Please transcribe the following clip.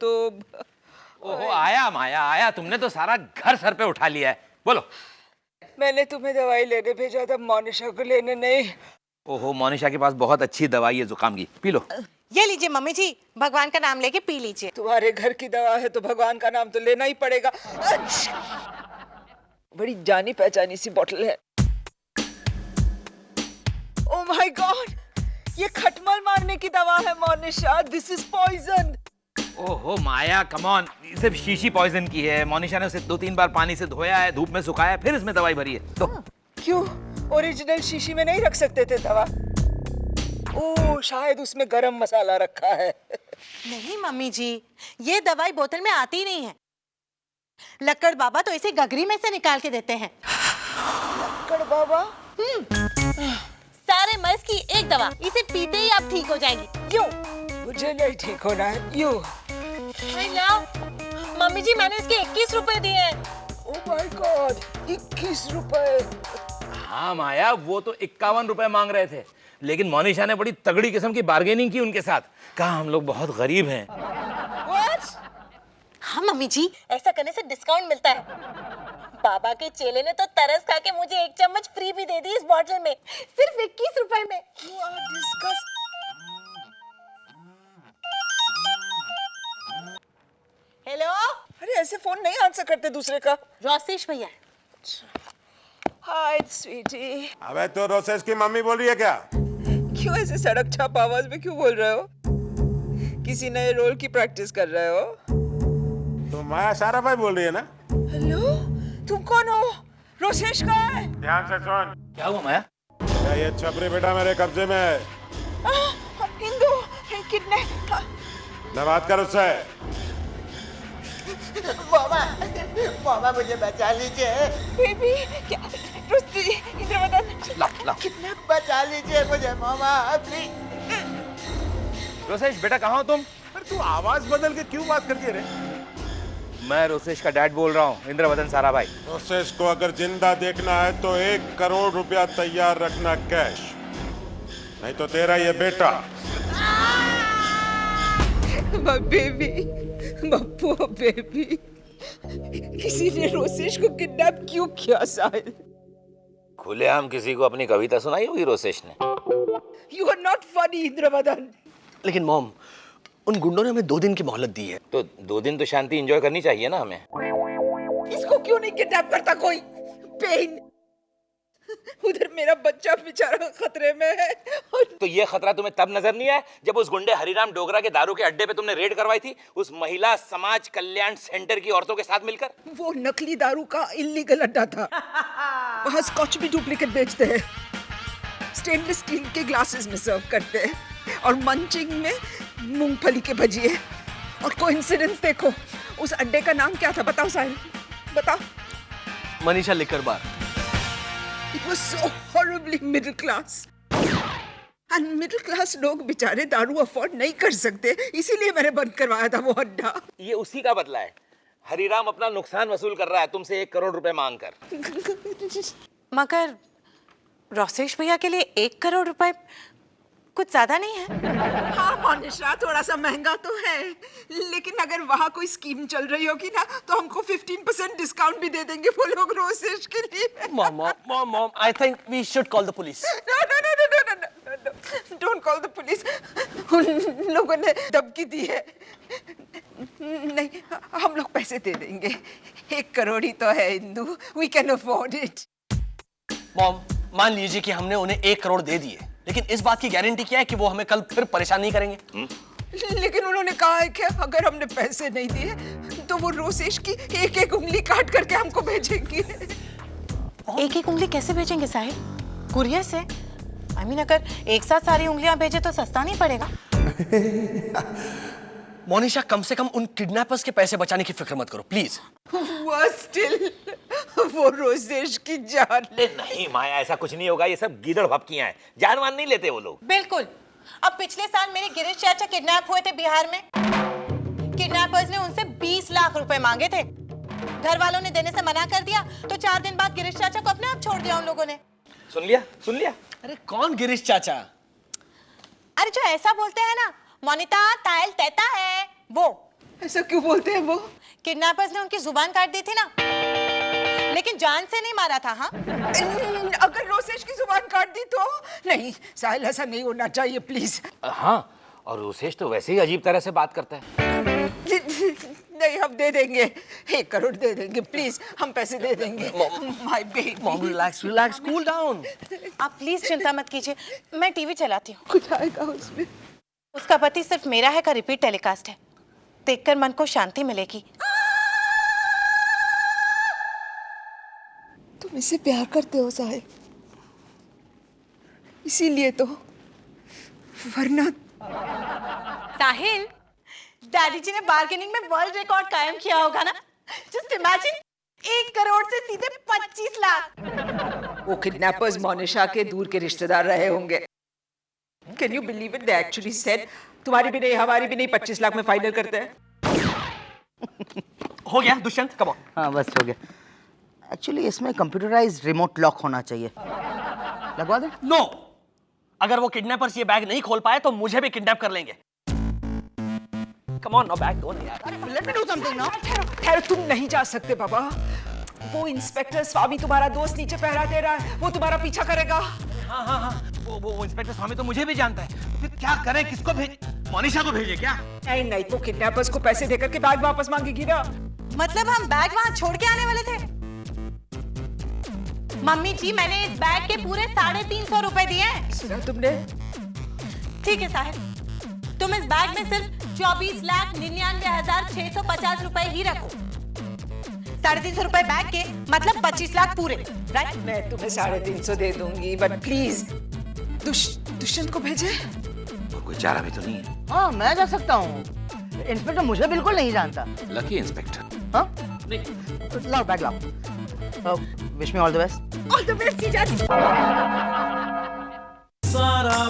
तुम। ओहो आया माया आया, तुमने तो सारा घर सर पे उठा लिया है। बोलो। मैंने तुम्हें दवाई लेने भेजा था, मोनिशा को लेने नहीं। ओहो मोनिशा के पास बहुत अच्छी दवाई है जुकाम की, पी लो। ये लीजिए मम्मी जी, भगवान का नाम लेके पी लीजिए। तुम्हारे घर की दवा है तो भगवान का नाम तो लेना ही पड़ेगा। बड़ी जानी पहचानी सी बोतल है। ओह माय गॉड, ये खटमल मारने की दवा है मोनिशा। This is poison. ओहो माया कम ऑन, सिर्फ शीशी पॉइजन की है। मोनिशा ने उसे 2-3 बार पानी से धोया है, धूप में सुखाया, फिर इसमें दवाई भरी है। तो क्यों ओरिजिनल शीशी में नहीं रख सकते थे दवा? ओह शायद उसमें गरम मसाला रखा है। नहीं मम्मी जी, ये दवाई बोतल में आती नहीं है। लक्कड़ बाबा तो इसे गगरी में से निकाल के देते हैं। लक्कड़ बाबा? सारे मर्ज की एक दवा, इसे पीते ही आप ठीक हो जाएंगी। क्यों? मुझे नहीं ठीक होना है। यू मम्मी जी, मैंने इसके 21 रुपए दिए हैं। ओह माय गॉड, 21 रुपए? हाँ माया, वो तो 51 रुपए मांग रहे थे, लेकिन मोनिशा ने बड़ी तगड़ी किस्म की बार्गेनिंग की उनके साथ। कहा हम लोग बहुत गरीब हैं। हाँ मम्मी जी, ऐसा करने से डिस्काउंट मिलता है। बाबा के चेले ने तो तरस खा के मुझे 1 चम्मच फ्री भी दे दी इस बॉटल में, सिर्फ 21 रुपए में। हेलो। अरे ऐसे फोन नहीं आंसर करते दूसरे का। रोसेश भैया। हाय स्वीटी। अबे तो रोसेस की मम्मी बोल रही है क्या? क्यों ऐसे सड़क छाप आवाज में क्यों बोल रहे हो? किसी नए रोल की प्रैक्टिस कर रहे हो? तो माया सारा भाई बोल रही है ना? हेलो, तुम कौन हो? रोसेश कहाँ है? ध्यान से सुन। क्या हुआ माया? ये छपरी बेटा मेरे कब्जे में है। हिंदू कितने? मैं बात कर उससे। मामा मुझे बचा लीजिए। बेबी क्या? रुस्ती, इंद्रवदन ला। कितना? बचा लीजिए मुझे मामा, प्लीज। रोसेश बेटा कहाँ हो तुम? पर तू आवाज बदल के क्यों बात करती है रे? मैं रोसेश का डैड बोल रहा हूँ, इंद्रवदन साराभाई। रोसेस को अगर जिंदा देखना है तो 1 करोड़ रुपया तैयार रखना कैश, नहीं तो तेरा ये बेटा। बेबी, मप्पू बेबी, किसी ने रोसेश को किडनैप क्यों किया साहिल? खुलेआम किसी को अपनी कविता सुनाई होगी रोसेश ने। You are not funny Indravadan. लेकिन मॉम, उन गुंडों ने हमें 2 दिन की मोहलत दी है। तो 2 दिन तो शांति एंजॉय करनी चाहिए ना हमें। इसको क्यों नहीं किडनैप करता कोई? पेन। उधर मेरा बच्चा बेचारा खतरे में है। तो ये खतरा तुम्हें तब नजर नहीं आया जब उस गुंडे हरिराम डोगरा के दारू के अड्डे पे तुमने रेड करवाई थी, उस महिला समाज कल्याण सेंटर की औरतों के साथ मिलकर? वो नकली दारू का इल्लीगल अड्डा था। वहाँ स्कॉच भी डुप्लीकेट बेचते हैं, स्टेनलेस स्टील के ग्लासेस में सर्व करते हैं, और मंचिंग में मूंगफली के भजिए। और कोइंसिडेंस देखो, उस अड्डे का नाम क्या था? बताओ साहिल, बताओ। Manisha liquor bar. It was so horribly middle class. And middle class लोग बेचारे दारू अफोर्ड नहीं कर सकते, इसीलिए मैंने बंद करवाया था वो अड्डा। ये उसी का बदला है। हरिराम अपना नुकसान वसूल कर रहा है तुमसे 1 करोड़ रुपए मांगकर। मगर रोसेश भैया के लिए 1 करोड़ रुपए कुछ ज्यादा नहीं है। हाँ मोनिशा, थोड़ा सा महंगा तो है, लेकिन अगर वहाँ कोई स्कीम चल रही होगी ना तो हमको 15% डिस्काउंट भी दे देंगे वो लोग रोसेश के लिए। Mom, I think we should call the police. No, don't call the police. उन लोगों ने धमकी दी है। नहीं, हम लोग पैसे दे देंगे। 1 करोड़ ही तो है Indu, we can afford it. Mom, मान लीजिए कि हमने उन्हें 1 करोड़ दे दिए, लेकिन इस बात की गारंटी क्या है कि वो हमें कल फिर परेशान नहीं करेंगे? लेकिन उन्होंने कहा है कि अगर हमने पैसे नहीं दिए तो वो रोसेश की 1-1 उंगली काट करके हमको भेजेंगे। 1-1 उंगली कैसे भेजेंगे साहिल? कुरियर से? I mean, अगर एक साथ सारी उंगलियां भेजे तो सस्ता नहीं पड़ेगा? मोनिशा, कम से कम उन किडनैपर्स के पैसे बचाने की फिक्र मत करो प्लीज। स्टिल वो रोसेश की जान। नहीं माया, ऐसा कुछ नहीं होगा, ये सब गीदड़ भपकियां हैं, जानवान नहीं लेते वो लोग। बिल्कुल। अब पिछले साल मेरे गिरीश चाचा किडनैप हुए थे बिहार में। किडनैपर्स ने उनसे 20 लाख रुपए मांगे थे। घर वालों ने देने से मना कर दिया, तो 4 दिन बाद गिरीश चाचा को अपने आप छोड़ दिया उन लोगों ने। सुन लिया। अरे कौन गिरीश चाचा? अरे जो ऐसा बोलते हैं ना, मोनिता तायल तैता है वो। ऐसा क्यों बोलते हैं वो? किडनैपर्स ने उनकी जुबान काट दी थी ना, लेकिन जान से नहीं मारा था। हाँ, अगर रोसेश की जुबान काट दी तो? नहीं साहिल, ऐसा नहीं होना चाहिए प्लीज। हाँ, और रोसेश तो वैसे ही अजीब तरह से बात करता है। नहीं, हम दे देंगे, 1 करोड़ दे देंगे प्लीज, हम पैसे दे देंगे। My baby, mom relax relax, cool down. आप प्लीज चिंता मत कीजिए, मैं टीवी चलाती हूँ। कुछ आएगा उसमें। उसका पति सिर्फ मेरा है का रिपीट टेलीकास्ट है, देखकर मन को शांति मिलेगी। तुम इससे प्यार करते हो साहिल, इसीलिए तो, वरना। साहिल, डैडी जी ने बार्गेनिंग में वर्ल्ड रिकॉर्ड कायम किया होगा ना। जस्ट इमेजिन, 1 करोड़ से सीधे 25 लाख। वो किडनैपर्स मोनिशा के दूर के रिश्तेदार रहे होंगे। Can you believe it, they actually said तुम्हारी भी नहीं हमारी भी नहीं, 25 लाख में फाइनल करते हैं। हो गया दुष्यंत, कम ऑन। हाँ बस हो गया। एक्चुअली इसमें कंप्यूटराइज्ड रिमोट लॉक होना चाहिए, लगवा दे। नो, अगर वो किडनैपर्स ये बैग नहीं खोल पाए तो मुझे भी किडनैप कर लेंगे। कम ऑन, नो बैग दो ना यार। Let me do something now. ठहरो, तुम नहीं जा सकते बाबा। वो इंस्पेक्टर स्वामी तुम्हारा दोस्त नीचे पहरा दे रहा है, वो तुम्हारा पीछा करेगा। हाँ हाँ हाँ, वो इंस्पेक्टर स्वामी तो मुझे भी जानता है। फिर क्या करें, किसको भेज? मोनिशा को भेजे क्या? नहीं नहीं, वो किडनैपर्स को पैसे देकर के बैग वापस मांगेगी ना। मतलब हम बैग वहाँ छोड़ के आने वाले थे? मम्मी जी, मैंने इस बैग के पूरे 350 रुपए दिए हैं। सुना तुमने? ठीक है साहिब, तुम इस बैग में सिर्फ 24,99,650 रुपए ही रखो। 350 रुपए बैग के मतलब 25 लाख पूरे, राइट? मैं तुम्हें 350 दे दूंगी, बट प्लीज दुष्यंत को भेजे। और कोई चारा भी तो नहीं है। हाँ मैं जा सकता हूँ, इंस्पेक्टर मुझे बिल्कुल नहीं जानता। Lucky inspector. हाँ लाओ बैग लाओ। Wish me all the best. All the best. सारा